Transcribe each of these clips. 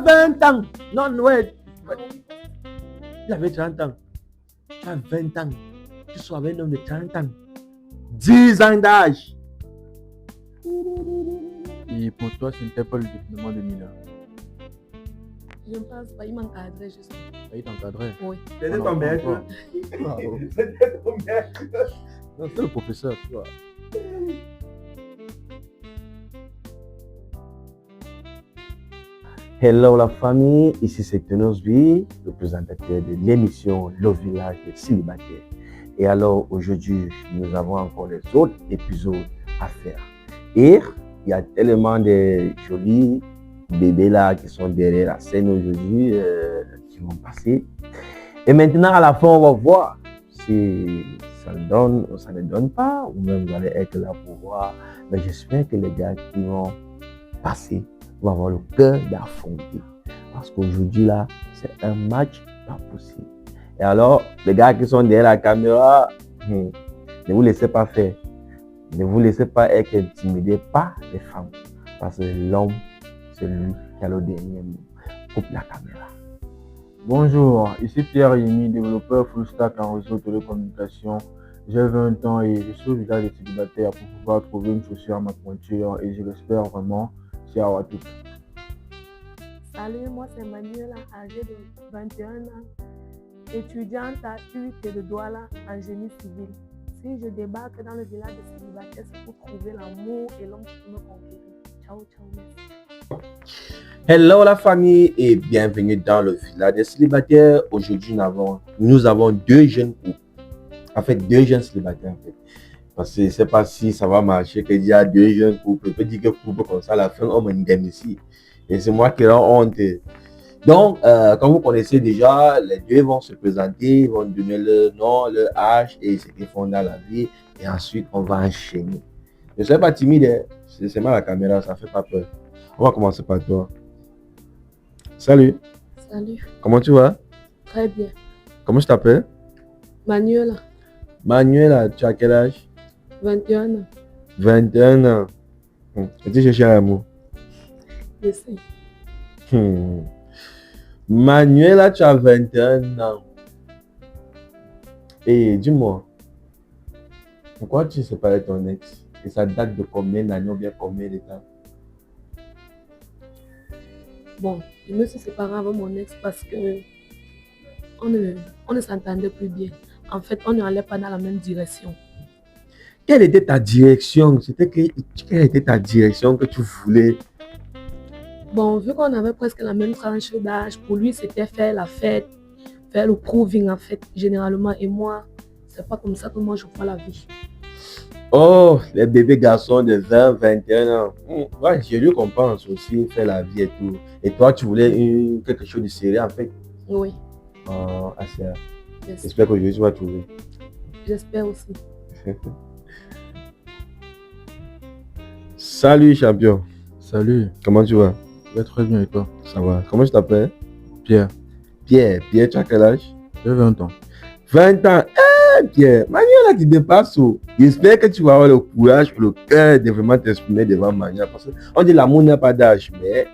20 ans. Non, ouais. Il avait 30 ans. Tu as 20 ans. Tu sois avec un homme de 30 ans. 10 ans d'âge. Et pour toi, ce n'était pas le défilement de mineur. Je ne pense pas, il m'encadrait juste. Il t'encadrait. Oui. C'était On ton en maître. prend C'était ton maître. Non, c'est le professeur, tu vois. Hello la famille, ici c'est Tenosby, le présentateur de l'émission Le Village des Célibataires. Et alors aujourd'hui, nous avons encore les autres épisodes à faire. Et il y a tellement de jolis bébés là qui sont derrière la scène aujourd'hui, qui vont passer. Et maintenant à la fin, on va voir si ça le donne ou ça ne donne pas, ou même vous allez être là pour voir. Mais j'espère que les gars qui vont passer vont avoir le cœur d'affronter. Parce qu'aujourd'hui, là, c'est un match pas possible. Et alors, les gars qui sont derrière la caméra, ne vous laissez pas faire. Ne vous laissez pas être intimidé par les femmes. Parce que l'homme, c'est lui qui a le dernier mot. Coupe la caméra. Bonjour, ici Pierre Yemi, développeur full stack en réseau de télécommunications. J'ai 20 ans et je suis au village des célibataires pour pouvoir trouver une chaussure à ma pointure et je l'espère vraiment. Ciao à tous. Salut, moi c'est Manuela, âgée de 21 ans, étudiante à UT de Douala en génie civil. Si je débarque dans le village des célibataires, c'est pour trouver l'amour et l'homme qui peut me conquérir. Ciao, ciao, merci. Hello la famille et bienvenue dans le village des célibataires. Aujourd'hui, nous avons deux jeunes couples. En fait, deux jeunes célibataires en fait. Parce que je ne sais pas si ça va marcher, qu'il y a deux jeunes couples. Je peux dire que couple comme ça, à la fin, on m'indemnise ici. Et c'est moi qui rends honte. Donc, comme vous connaissez déjà, les deux vont se présenter, ils vont donner leur nom, leur âge et ce qu'ils font dans la vie. Et ensuite, on va enchaîner. Je ne suis pas timide, hein. C'est mal la caméra, ça ne fait pas peur. On va commencer par toi. Salut. Salut. Comment tu vas? Très bien. Comment tu t'appelles? Manuela, Manuela, tu as quel âge? 21 ans. 21 ans. Et tu cherches l'amour? Je sais. Manuela, tu as 21 ans. Et dis-moi, pourquoi tu séparais ton ex? Et ça date de combien d'années ou bien combien de temps? Bon, je me suis séparée avec mon ex parce que on ne s'entendait plus bien. En fait, on n'allait pas dans la même direction. Quelle était ta direction? Quelle était ta direction que tu voulais? Bon, vu qu'on avait presque la même tranche d'âge, pour lui, c'était faire la fête, faire le proving en fait, généralement. Et moi, c'est pas comme ça que moi je vois la vie. Oh, les bébés garçons de 20, 21 ans. Ouais, je lui comprends aussi, faire la vie et tout. Et toi, tu voulais quelque chose de sérieux en fait? Oui. Oh, Asia. Yes. J'espère qu'aujourd'hui tu vas trouver. J'espère aussi. Salut champion. Salut, Comment tu vas? je vais très bien et toi? Ça va. Comment tu t'appelles? Pierre, Pierre, tu as quel âge? j'ai 20 ans. 20 ans. Pierre, Manuela qui dépasse. J'espère que tu vas avoir le courage, le cœur de vraiment t'exprimer devant Manuela. Parce qu'on dit l'amour n'a pas d'âge, mais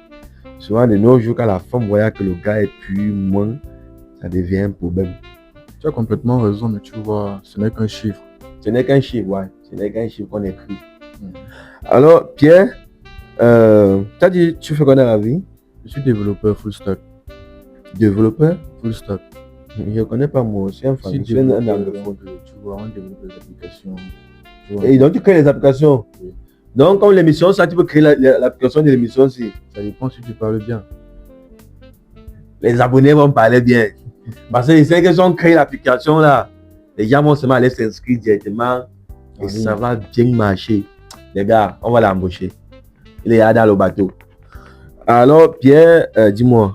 souvent de nos jours, quand la femme voit que le gars est plus moins, ça devient un problème. Tu as complètement raison, mais tu vois, ce n'est qu'un chiffre. Ce n'est qu'un chiffre, ouais. Ce n'est qu'un chiffre qu'on écrit. Alors, Pierre, tu as dit, tu fais quoi dans la vie? Je suis développeur full stack. Développeur? Full stack. Je ne connais pas moi aussi, Je suis je suis un développeur, anglophone. tu vois, on développe des applications. Tu vois. Et donc, tu crées les applications. Oui. Donc, comme l'émission, ça, tu peux créer l'application de l'émission aussi. Ça dépend si tu parles bien. Les abonnés vont parler bien. Parce que c'est que si on crée l'application là, les gens vont seulement aller s'inscrire directement et Oui. ça va bien marcher. Les gars, on va l'embaucher. Il est là dans le bateau. Alors, Pierre, dis-moi,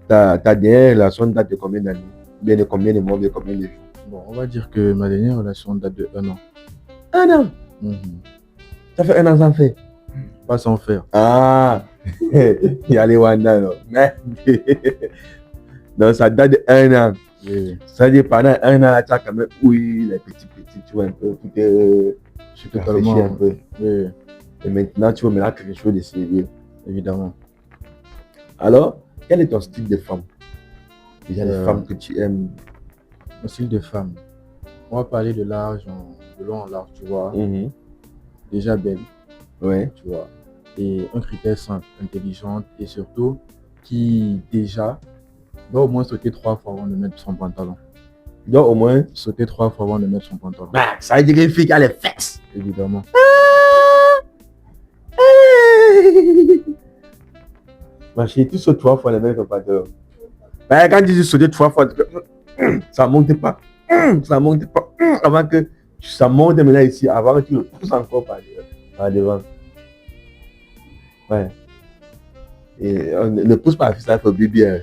ta dernière relation date de combien d'années? Bien de combien de mois, de combien de jours? Bon, on va dire que ma dernière relation date de 1 an. 1 an. Ça fait 1 an sans faire. Pas sans faire. Ah, il y a les Wanda, non. Mais, donc, ça date de 1 an. Oui. Ça veut dire pendant 1 an, là, tu as quand même, oui, les petits, tu vois un peu, tout est Je suis réfléchi totalement. un peu. Oui, Et maintenant, tu veux maintenant quelque chose de sérieux. évidemment. Alors, quel est ton style de femme? Déjà, les Euh, femmes que tu aimes. Mon style de femme. On va parler de large, de long en large, tu vois. Mhm. Déjà belle, Ouais. tu vois. Et un critère simple, intelligente et surtout qui déjà doit au moins sauter 3 fois avant de mettre son pantalon. Donc, au moins, Sauter 3 fois avant de mettre son pantalon. bah, ça veut dire qu'une fille qui a les fesses. Évidemment. Ma chérie, tu sautes 3 fois les mêmes pantalon. Bah, quand tu dis sauter 3 fois, ça monte pas. Ça monte pas. Avant que ça monte maintenant ici, avant que tu le pousses encore par devant. Ouais. Et on ne pousse pas, ça fait bien.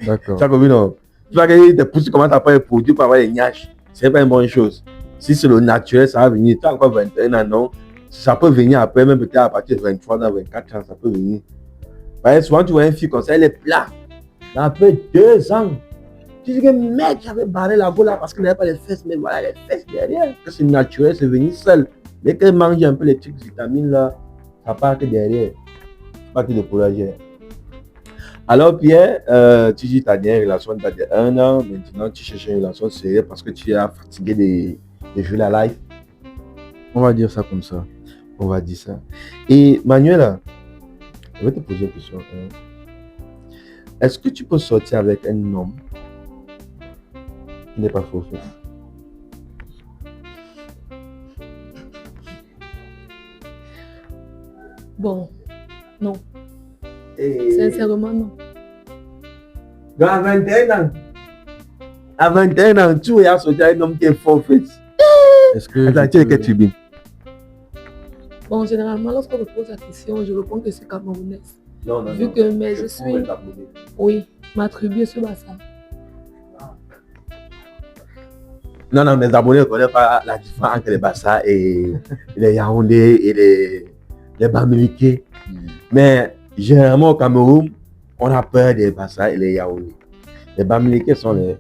D'accord. Ça comme non. Tu vois que tes pouces commencent à prendre les produits pour avoir les gnaches. C'est pas une bonne chose. Si c'est le naturel, ça va venir. Tu as encore 21 ans, non? Ça peut venir après, même peut-être à partir de 23 ans, 24 ans, ça peut venir. Parce que souvent, tu vois une fille comme ça, elle est plate. Après 2 ans, tu dis que mec, j'avais barré la go là parce qu'elle n'avait pas les fesses, mais voilà, les fesses derrière. Que c'est naturel, c'est venu seul. Dès qu'elle mange un peu les trucs vitamines là, ça part que derrière. Pas que de décourager. Alors Pierre, tu dis que tu as une relation de 1 an, maintenant tu cherches une relation sérieuse parce que tu es fatigué de jouer la life. On va dire ça comme ça. On va dire ça. Et Manuel, je vais te poser une question. Est-ce que tu peux sortir avec un homme qui n'est pas faux? Bon, non. Et... Sincèrement, non. Donc à 21 ans, tu as sorti avec un homme qui est faux fait. Est-ce que Attends, tu es quelle tribu? Bon, généralement, lorsqu'on me pose la question, je réponds que je suis camerounaise. Non, Vu que, mais je suis... Oui, ma tribu est sur Bassa. Non, mes abonnés ne connaissent pas la différence entre les Bassa et les Yaoundé et les Bamileke. Mais généralement au Cameroun, on a peur des Bassa et les Yaoundé. Les Bamileke sont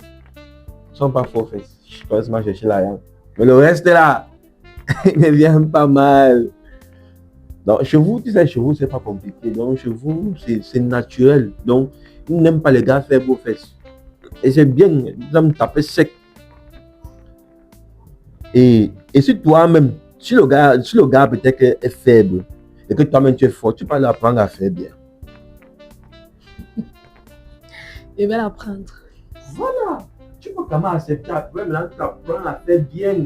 pas faux faits. Je pense que chercher la yann. Mais le reste là, il me vient pas mal. Donc chez vous, tu sais, chez vous, c'est pas compliqué. Donc chez vous, c'est naturel. Donc, ils n'aiment pas les gars faire beaux fesses. Et c'est bien, ils aiment taper sec. Et si toi-même, si le gars peut-être est faible et que toi-même tu es fort, tu peux l'apprendre à faire bien. Je vais l'apprendre. Voilà. Tu peux quand même accepter après, maintenant tu apprends à faire bien.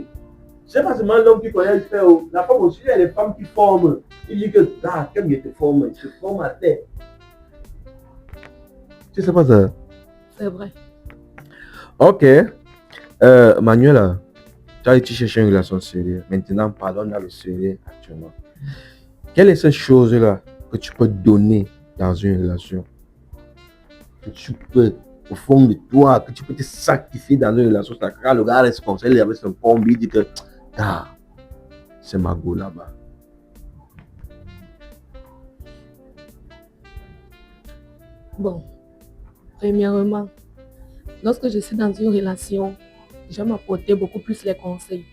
C'est pas seulement l'homme qui connaît le faire. La femme aussi, il y a les femmes qui forment. Il dit que, comme il te forme, il se forme à terre. Tu sais pas ça? C'est vrai. Ok. Manuel, tu as été chercher une relation sérieuse. Maintenant, parlons dans le sérieux actuellement. Quelle est cette chose-là que tu peux donner dans une relation? Que tu peux, au fond de toi, que tu peux te sacrifier dans une relation. Quand le gars reste comme ça, il avait son combi, il dit que, c'est ma go là-bas. Bon, premièrement, lorsque je suis dans une relation, j'aime apporter beaucoup plus les conseils.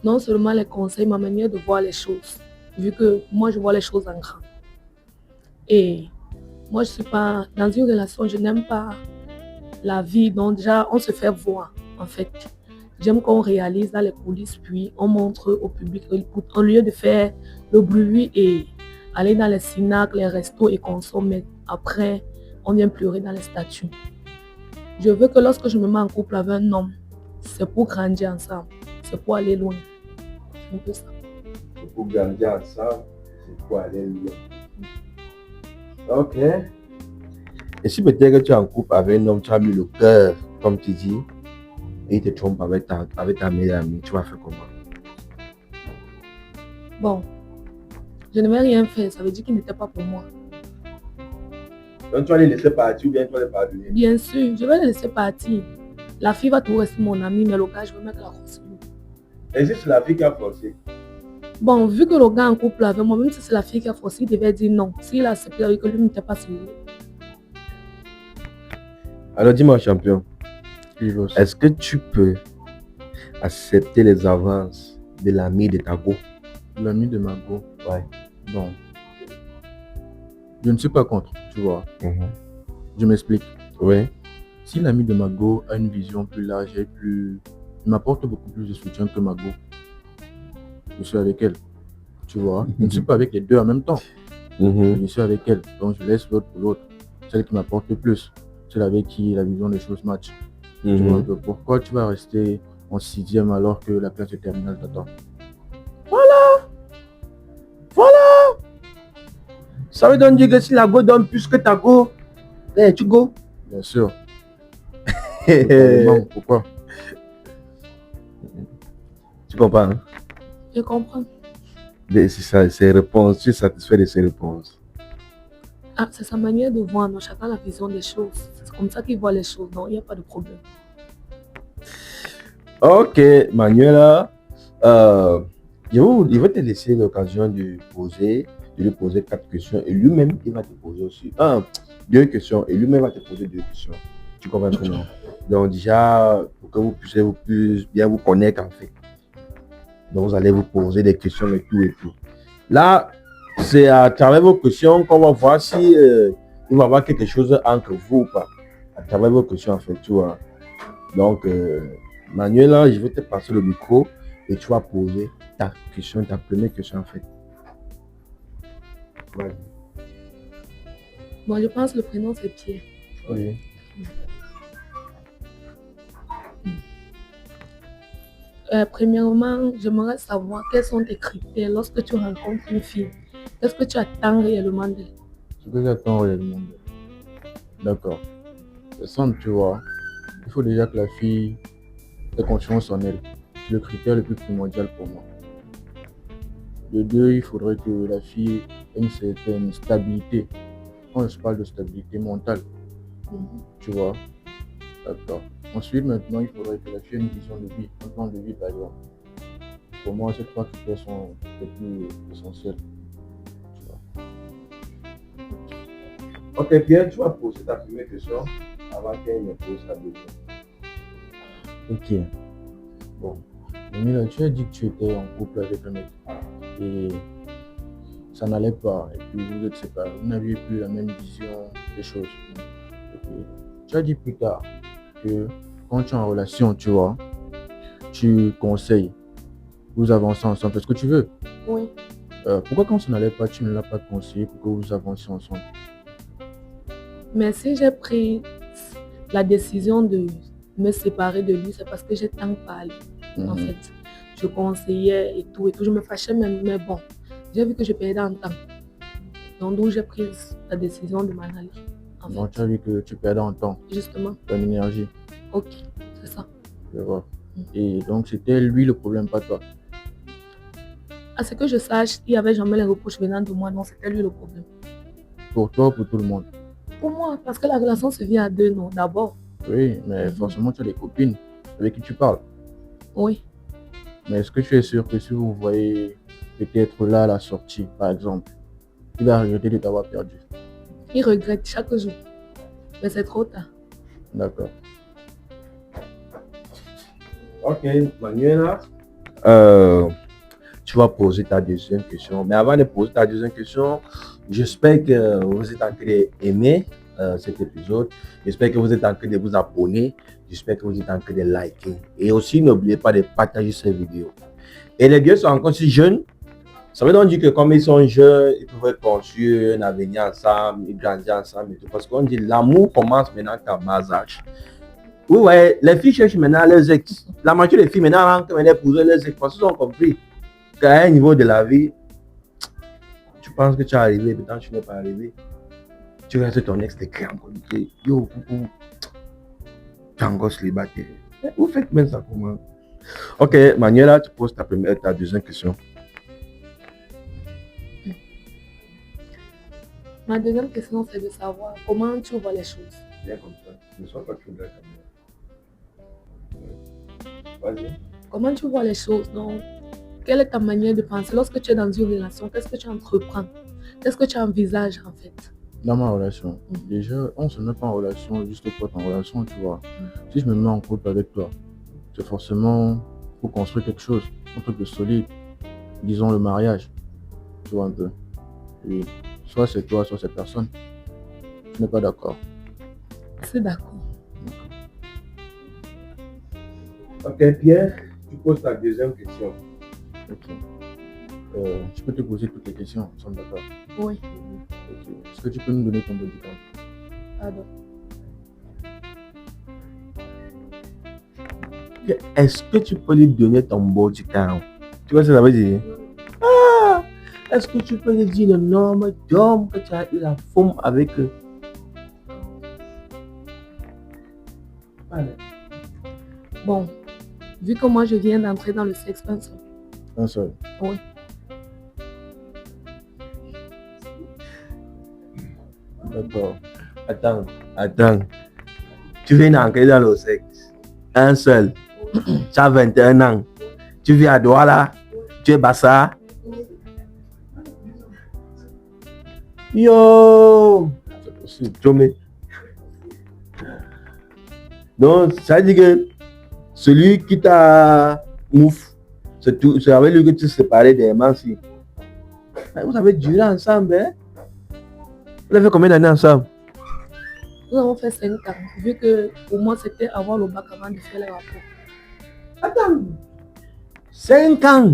Non seulement les conseils, ma manière de voir les choses, vu que moi je vois les choses en grand. Et moi je suis pas dans une relation, je n'aime pas la vie, donc déjà on se fait voir en fait. J'aime qu'on réalise dans les coulisses, puis on montre au public, au lieu de faire le bruit et aller dans les cinacles, les restos et consommer. Après, on vient pleurer dans les statues. Je veux que lorsque je me mets en couple avec un homme, c'est pour grandir ensemble, c'est pour aller loin. C'est un peu ça. C'est pour grandir ensemble, c'est pour aller loin. Ok. Et si peut-être que tu es en couple avec un homme, tu as mis le cœur, comme tu dis, et il te trompe avec ta meilleure amie, tu vas faire comment? Bon, je ne vais rien faire, ça veut dire qu'il n'était pas pour moi. Donc tu vas les laisser partir ou bien tu vas les pardonner? Bien sûr, je vais le laisser partir. La fille va toujours rester mon amie, mais le gars, je vais mettre la grosse lui. Et si c'est la fille qui a forcé? Bon, vu que le gars est en couple avec moi, même si c'est la fille qui a forcé, il devait dire non. S'il a accepté avec lui, n'était pas sérieux. Alors dis-moi, champion, est-ce que tu peux accepter les avances de l'ami de ta go? L'ami de ma go? Ouais. Bon. Je ne suis pas contre, tu vois. Mhm. Je m'explique. Oui. Si l'ami de Mago a une vision plus large et il m'apporte beaucoup plus de soutien que Mago, je suis avec elle, tu vois. Je ne suis pas avec les deux en même temps. Mhm. Je suis avec elle, donc je laisse l'autre pour l'autre. Celle qui m'apporte le plus, celle avec qui la vision des choses match. Tu vois un Mhm. peu. Pourquoi tu vas rester en 6e alors que la classe de terminale t'attend? Ça veut donc dire que si la go donne plus que ta go, eh, tu go. Bien sûr. Totalement. Pourquoi? Tu comprends, hein? Je comprends. C'est ça, ses réponses. Tu es satisfait de ses réponses. Ah, c'est sa manière de voir, non? Chacun a la vision des choses. C'est comme ça qu'il voit les choses, donc il n'y a pas de problème. Ok, Manuela, je vais te laisser l'occasion de lui poser 4 questions et lui-même, il va te poser aussi 2 questions et lui-même va te poser 2 questions. Tu comprends comment? Donc déjà, pour que vous puissiez plus bien vous connaître en fait. Donc vous allez vous poser des questions et tout et tout. Là, c'est à travers vos questions qu'on va voir si il va y avoir quelque chose entre vous ou pas. À travers vos questions en fait, tu vois. Donc, Manuela, je vais te passer le micro et tu vas poser ta question, ta première question en fait. Vas-y. Bon, je pense que le prénom c'est Pierre. Oui. Premièrement, j'aimerais savoir quels sont tes critères lorsque tu rencontres une fille. Qu'est-ce que tu attends réellement d'elle? Ce que j'attends réellement d'elle. D'accord. C'est simple, tu vois. Il faut déjà que la fille ait confiance en elle. C'est le critère le plus primordial pour moi. De deux, il faudrait que la fille ait une certaine stabilité. Quand je parle de stabilité mentale, tu vois. D'accord. Ensuite, maintenant, il faudrait que la fille ait une vision de vie, un plan de vie par exemple. Pour moi, ces 3 critères sont les plus essentiels. Tu vois. Ok, Pierre, tu vas poser ta première question avant qu'elle me pose sa deuxième. Ok. Bon. Manila, tu as dit que tu étais en couple avec un mec et ça n'allait pas. Et puis vous êtes séparés. Vous n'aviez plus la même vision des choses. Et puis, tu as dit plus tard que quand tu es en relation, tu vois, tu conseilles. Vous avancez ensemble. C'est ce que tu veux. Oui. Pourquoi quand ça n'allait pas, tu ne l'as pas conseillé pour que vous avanciez ensemble? Mais si j'ai pris la décision de me séparer de lui, c'est parce que j'ai tant parlé. En fait, je conseillais et tout, je me fâchais même, mais bon, j'ai vu que je perdais en temps. Donc j'ai pris la décision de m'en aller. En Donc fait. tu as vu que tu perdais en temps, Justement. en énergie. Ok, c'est ça. Je vois. Et donc c'était lui le problème, pas toi. À ce que je sache, il n'y avait jamais les reproches venant de moi, non, c'était lui le problème. Pour toi ou pour tout le monde? Pour moi, parce que la relation se vit à deux, non, d'abord. Oui, mais forcément tu as des copines avec qui tu parles. Oui. Mais est-ce que tu es sûr que si vous voyez peut-être là à la sortie, par exemple, il va regretter de t'avoir perdu? Il regrette chaque jour. Mais c'est trop tard. D'accord. Ok, Manuela, tu vas poser ta deuxième question. Mais avant de poser ta deuxième question, j'espère que vous êtes en train d'aimer cet épisode. J'espère que vous êtes en train de vous abonner. J'espère que vous êtes en train de liker. Et aussi, n'oubliez pas de partager cette vidéo. Et les gars sont encore si jeunes. Ça veut donc dire que comme ils sont jeunes, ils peuvent construire un avenir ensemble, ils grandir ensemble et tout. Parce qu'on dit l'amour commence maintenant qu'à bas âge. Oui, ouais, les filles cherchent maintenant leurs ex. La moitié des filles maintenant rentrent maintenant pour leurs ex parce qu'ils ont compris qu'à un niveau de la vie, tu penses que tu es arrivé, mais quand tu n'es pas arrivé, tu restes ton ex, t'écris encore. Yo, coucou, tu es encore célibataire. Vous faites même ça comment? Ok, Manuela, tu poses ta deuxième question. Ma deuxième question, c'est de savoir comment tu vois les choses. Bien comme ça, ne sois pas trop bête comme ça. Vas-y. Comment tu vois les choses? Donc, quelle est ta manière de penser lorsque tu es dans une relation? Qu'est-ce que tu entreprends? Qu'est-ce que tu envisages en fait? Dans ma relation, déjà, on ne se met pas en relation juste pour être en relation, tu vois. Si je me mets en couple avec toi, c'est forcément pour construire quelque chose, un truc de solide, disons le mariage, tu vois un peu. Et soit c'est toi, soit c'est personne. Tu n'es pas d'accord? C'est d'accord. Ok, Pierre, tu poses ta deuxième question. Ok. Je peux te poser toutes les questions, nous sommes d'accord? Oui. Ok. Est-ce que tu peux nous donner ton body count? Pardon. Est-ce que tu peux lui donner ton body count? Tu vois ce que ça veut dire? Ah! Est-ce que tu peux lui dire le nombre d'hommes que tu as eu la forme avec eux? Allez. Bon, vu que moi je viens d'entrer dans le sexe, un seul. Un seul? Oui. D'accord. Attends. Tu viens d'entrer dans le sexe. Un seul. Tu as 21 ans. Tu vis à Douala. Tu es Bassa. Yo! C'est possible. Chomé. Donc, ça veut dire que celui qui t'a mouf, c'est avec lui que tu te séparais des Mansi. Vous avez duré ensemble, hein? Vous avez fait combien d'années ensemble? Nous avons fait 5 ans, vu que pour moi c'était avoir le bac avant de faire les rapports. Attends. 5 ans?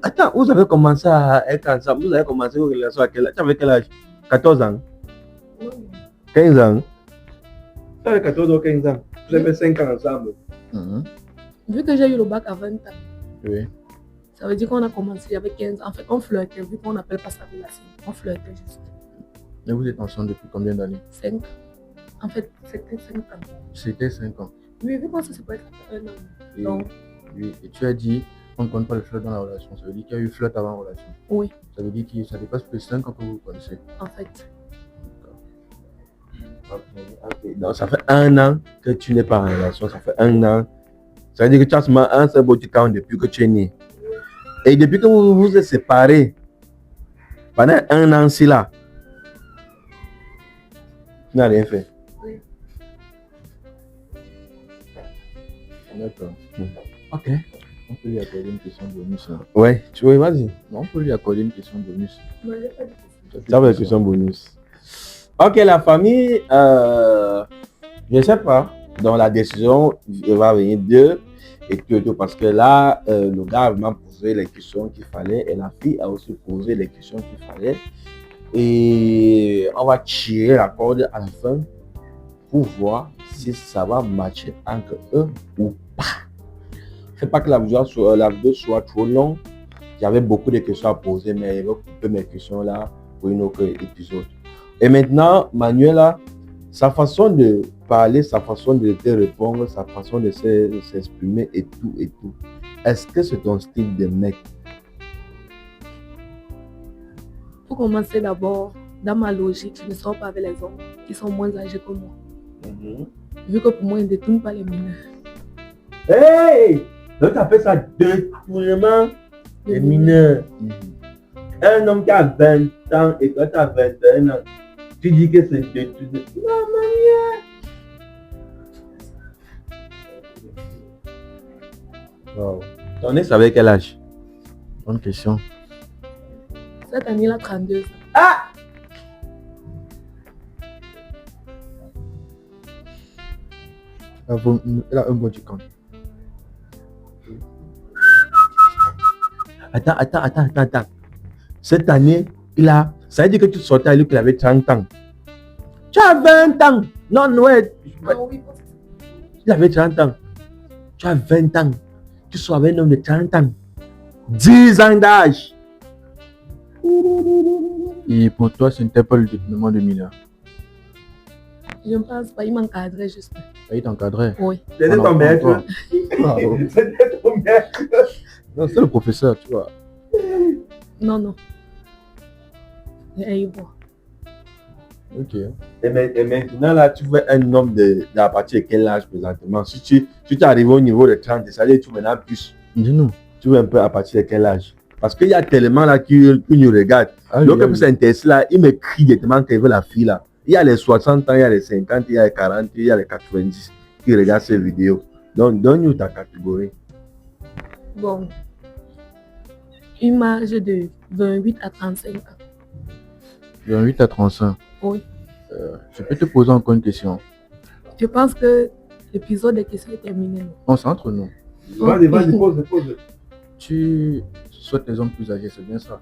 Attends, vous avez commencé à être ensemble. Vous avez commencé vos relations à quel âge? Tu avais quel âge? 14 ans? 15 ans? Tu avais 14 ou 15 ans? Vous avez fait 5 ans ensemble. Vu que j'ai eu le bac à 20 ans, Oui. ça veut dire qu'on a commencé, il y avait 15 ans. En fait, on flirtait, vu qu'on n'appelle pas ça relation. On flirtait juste. Et vous êtes ensemble depuis combien d'années? 5 ans. En fait, c'était 5 ans. C'était 5 ans. Oui, vu qu'on s'est séparés, ça fait 1 an. Et, Donc, oui. Et tu as dit, on ne compte pas le flirt dans la relation. Ça veut dire qu'il y a eu flirt avant la relation. oui, Ça veut dire que ça dépasse plus de 5 ans que vous vous connaissez. en fait. Ok. Donc, ça fait 1 an que tu n'es pas en relation. Ça fait 1 an. Ça veut dire que tu as seulement un seul body count depuis que tu es né. Et depuis que vous vous êtes séparés, pendant 1 an, c'est là. Tu n'as rien fait. Oui. D'accord. Ok. On peut lui accorder une question bonus. Hein. Ouais, tu veux, vas-y. Non, on peut lui accorder une question bonus. Non, j'ai pas de question. Ça va être question bonus. Ok, la famille, je ne sais pas. Donc, la décision va venir d'eux et tout, parce que là, le gars a vraiment posé les questions qu'il fallait et la fille a aussi posé les questions qu'il fallait. Et on va tirer la corde à la fin pour voir si ça va matcher entre eux ou pas. C'est pas que la vidéo soit trop longue. J'avais beaucoup de questions à poser, mais je vais couper mes questions là pour une autre épisode. Et maintenant, Manuela, sa façon de parler, sa façon de te répondre, sa façon de s'exprimer et tout. Est-ce que c'est ton style de mec? Pour commencer d'abord, dans ma logique, je ne sors pas avec les hommes qui sont moins âgés que moi. Vu que pour moi, ils ne détournent pas les mineurs. Hey! Donc, tu appelles ça détournement des mineurs. Un homme qui a 20 ans et toi, tu as 21 ans. Tu dis que c'est détournement. Wow. Ton ex avait quel âge? Bonne question. Cette année, il a 32 ans. Ah! Elle a un body count. Attends. Cette année, ça veut dire que tu sortais avec lui qu'il avait 30 ans. Tu as 20 ans. Non, ouais. Ah oui, Il avait 30 ans. Tu as 20 ans. Tu sors avec un homme de 30 ans. 10 ans d'âge. Et pour toi, ce n'était pas le détournement de mineur. je ne pense pas, il m'encadrait juste. Il t'encadrait. Oui. C'était ton maître. C'était ton maître. Non, c'est le professeur, tu vois. Non. Et bon. Ok. Et maintenant, là, tu veux un homme à partir de quel âge présentement? Si tu arrives au niveau de 30, ça veut dire que tu maintenant plus. Dis-nous. Tu veux un peu à partir de quel âge? Parce qu'il y a tellement là qui nous regardent. Donc, comme c'est intéressé là, il me crie directement qu'il veut la fille là. Il y a les 60 ans, il y a les 50, il y a les 40, il y a les 90 qui regardent ces vidéos. Donc, donne-nous ta catégorie. Bon. Une marge de 28 à 35 ans. 28 à 35. Oui. Je peux te poser encore une question. Je pense que l'épisode des questions est terminé. Non? On c'est entre nous. Vas-y, pose. Tu souhaites les hommes plus âgés, c'est bien ça?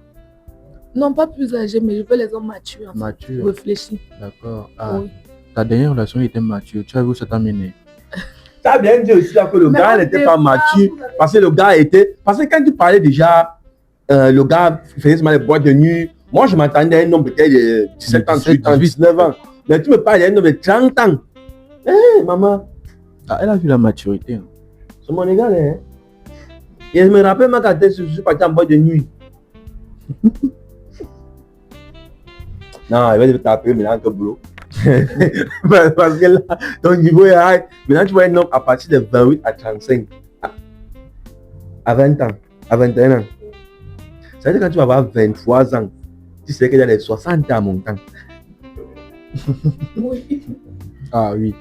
Non, pas plus âgés, mais je veux les hommes matures. En fait. Mature. Réfléchis. D'accord. Ah, Oui. ta dernière relation était mature. Tu as vu où ça t'a mené? Tu as bien dit aussi là que le Mais gars au n'était pas départ, mature. vous avez- Parce que le gars était. Parce que quand tu parlais déjà, le gars faisait seulement les boîtes de nuit. Moi, je m'attendais à un homme peut-être de 17 ans, 18 ans, 19 ans. Mais tu me parles d'un homme de 30 ans. Hé, maman, Ah, elle a vu la maturité. Hein. c'est mon égal, hein. Et je me rappelle moi quand je suis parti en boîte de nuit. Non, il va te taper maintenant que boulot. Parce que là, ton niveau est high. Maintenant, tu vois un homme à partir de 28 à 35. À 20 ans, à 21 ans. Ça veut dire que quand tu vas avoir 23 ans, tu sais qu'il y a les 60 ans à mon temps. Oui. Ah oui.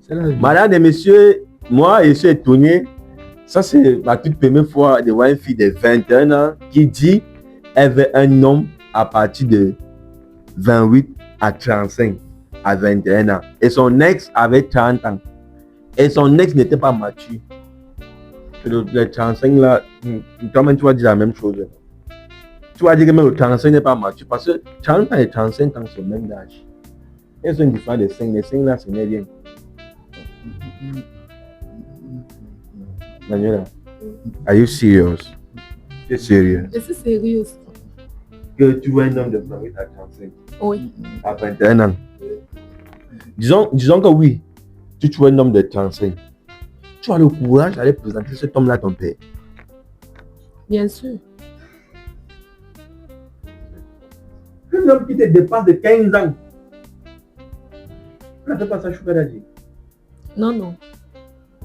C'est la vie. Madame et messieurs, moi, je suis étonné. Ça, c'est ma toute première fois de voir une fille de 21 ans qui dit qu'elle veut un homme à partir de 28 à 35 à 21 ans. Et son ex avait 30 ans. Et son ex n'était pas mature. Le 35 là, toi-même, tu vas dire la même chose. Tu vas dire que même le 35 n'est pas mature. Parce que 30 ans et 35 ans, c'est le même âge. Elles ont une différence de 5. Les 5 là, ce n'est rien. Manuela, are you serious? Tu es sérieux? Je suis sérieuse. Que tu vois un homme de 28 à 35 Oui. à 21 ans. Disons que oui, tu vois un homme de 35. Tu as le courage d'aller présenter cet homme-là à ton père. Bien sûr. Un homme qui te dépasse de 15 ans. Tu n'as pas ça, Sugar Daddy. Non, non.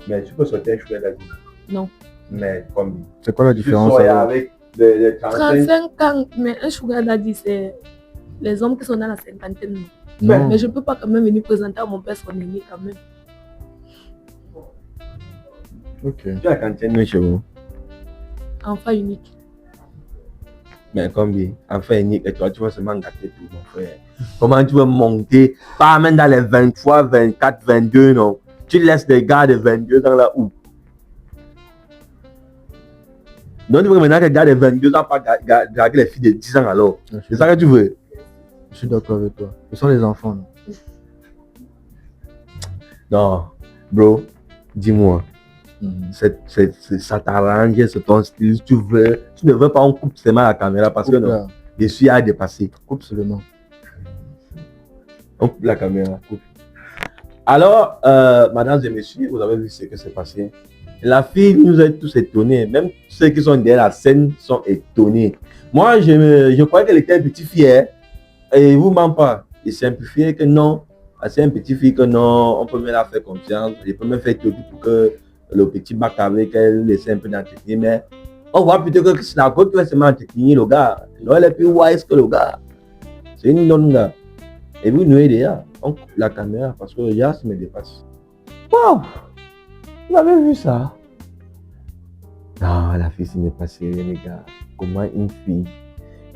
Mais tu peux sauter un Sugar Daddy. Non. Mais comme C'est quoi la tu différence sors alors? avec de 35. 35 ans, mais un sugar daddy, c'est les hommes qui sont dans la cinquantaine. Non. Non. Mais je ne peux pas quand même venir présenter à mon père son aîné quand même. Ok. Tu as la cantine chez vous. Enfant unique. Mais comme dit, enfin, Nick, et toi, tu vas seulement gâter tout, mon frère. Comment tu veux monter, pas même dans les 23, 24, 22, non. Tu laisses des gars de 22 ans là où? Donc, tu veux que maintenant que les gars de 22 ans pas draguer les filles de 10 ans alors. C'est ça que tu veux? Je suis d'accord avec toi. Ce sont les enfants. Non? Non, bro, dis-moi. Ça t'arrange, c'est ton style, tu ne veux pas on coupe seulement la caméra parce que non, je suis à dépasser. Coupe seulement. On coupe la caméra, coupe. Alors, mesdames et messieurs, vous avez vu ce que s'est passé. La fille nous a tous étonnés, même ceux qui sont derrière la scène sont étonnés. Moi, je croyais qu'elle était une petite fille, hein, et vous ment pas. Il simplifiait que non, c'est une petite fille que non, on peut même la faire confiance, je peux même faire tout pour que le petit bac avec elle, laisser un peu d'entretenir, mais on voit plutôt que c'est la côte qui va se entretenir le gars. Non, elle est plus wise que le gars. C'est une non gars. Et vous nous déjà, on coupe la caméra parce que le gars se me dépasse. Waouh! Vous avez vu ça? Non, la fille, ce n'est pas sérieux, les gars. Comment une fille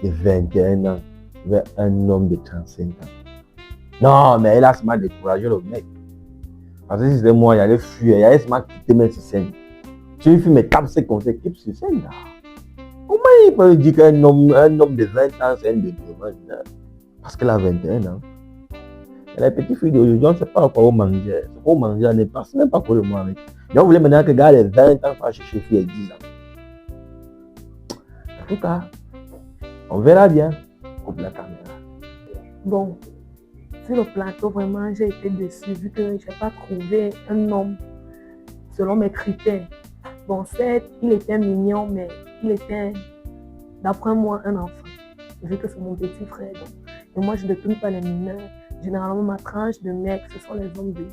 de 21 ans veut un homme de 35 ans? Non, mais elle a seulement découragé le mec. Parce que si c'était moi, il allait fuir, il allait seulement quitter même sur scène. Si une fille me tape ses conseils, quitte sur scène, là. Comment il peut dire qu'un homme de 20 ans, c'est un de demande? Parce qu'elle a 21 ans. Et la petite fille d'aujourd'hui, on ne sait pas quoi manger. C'est quoi manger, elle ne passe même pas pour le moi avec. Donc, vous voulez maintenant que le gars de 20 ans fasse chercher fille de 10 ans. En tout cas, on verra bien. Coupe la caméra. Bon, sur le plateau, vraiment, j'ai été déçue vu que je n'ai pas trouvé un homme selon mes critères. Bon, certes, il était mignon, mais il était, d'après moi, un enfant. Vu que c'est mon petit frère. Donc. Et moi, je ne détourne pas les mineurs. Généralement, ma tranche de mec, ce sont les hommes de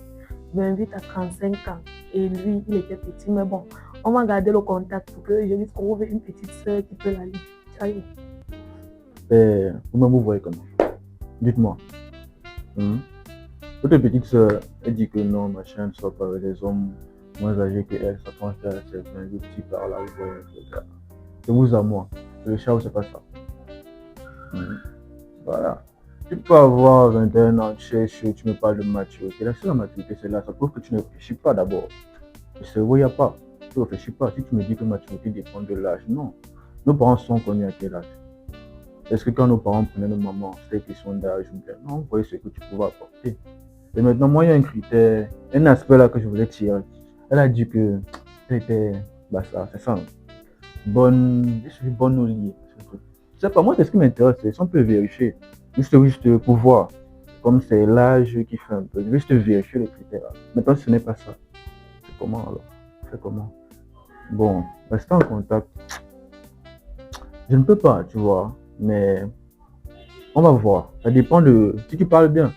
28 à 35 ans. Et lui, il était petit. Mais bon, on va garder le contact pour que je lui trouve une petite soeur qui peut l'aller. Ciao. Vous-même, vous voyez comment? Dites-moi. Votre petite soeur, elle dit que non, machin, ne soit pas avec des hommes moins âgés qu'elle. Sa tranche d'âge, c'est 28 par là, vous voyez. de vous à moi. Le Charles, c'est pas ça. Voilà. Tu peux avoir 21 ans, tu me parles de maturité. La seule maturité, c'est là. Ça prouve que tu ne réfléchis pas d'abord. Le cerveau, il n'y a pas. Tu ne réfléchis pas. Si tu me dis que maturité dépend de l'âge, non. Nos parents sont connus à quel âge? Est-ce que quand nos parents prenaient nos mamans, c'était question d'âge ou bien non? Vous voyez ce que tu pouvais apporter. Et maintenant, moi, il y a un critère, un aspect là que je voulais tirer. Elle a dit que c'était, bah ça, c'est ça. Je suis bonne au lit. Je sais pas, moi, c'est ce qui m'intéresse, c'est si on peut vérifier. Juste pour voir. Comme c'est l'âge qui fait un peu. Juste vérifier les critères. Maintenant, ce n'est pas ça. C'est comment alors? C'est comment? Bon, rester en contact. Je ne peux pas, tu vois. Mais on va voir. Ça dépend de si tu parles bien.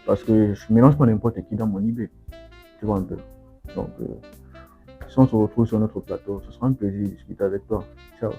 Parce que je mélange pas n'importe qui dans mon idée. Tu vois un peu. Donc, si on se retrouve sur notre plateau, ce sera un plaisir de discuter avec toi. Ciao.